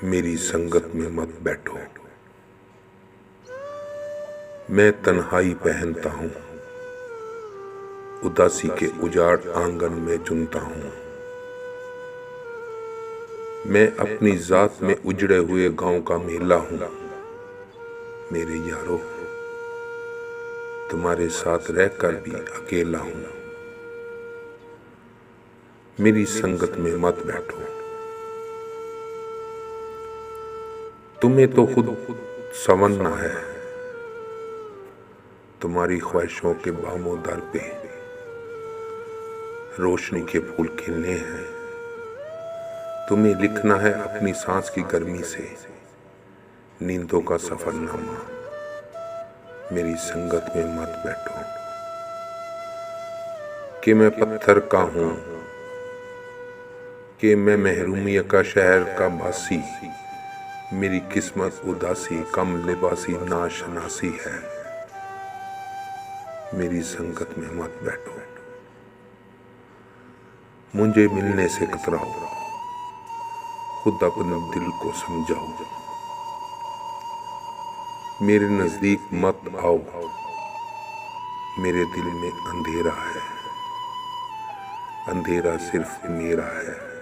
मेरी संगत में मत बैठो। मैं तन्हाई पहनता हूँ, उदासी के उजाड़ आंगन में चुनता हूँ। मैं अपनी जात में उजड़े हुए गांव का मेला हूँ। मेरे यारो, तुम्हारे साथ रहकर भी अकेला हूँ। मेरी संगत में मत बैठो। तुम्हें तो खुद संवरना है। तुम्हारी ख्वाहिशों के बामोदर पे रोशनी के फूल खिलने हैं। तुम्हें लिखना है अपनी सांस की गर्मी से नींदों का सफरनामा। मेरी संगत में मत बैठो कि मैं पत्थर का हूँ, कि मैं महरूमिया का शहर का बासी। मेरी किस्मत उदासी कम लिबासी नाशनासी है। मेरी संगत में मत बैठो। मुझे मिलने से कतराओ, खुद अपने दिल को समझाओ। मेरे नजदीक मत आओ, मेरे दिल में अंधेरा है। अंधेरा सिर्फ मेरा है।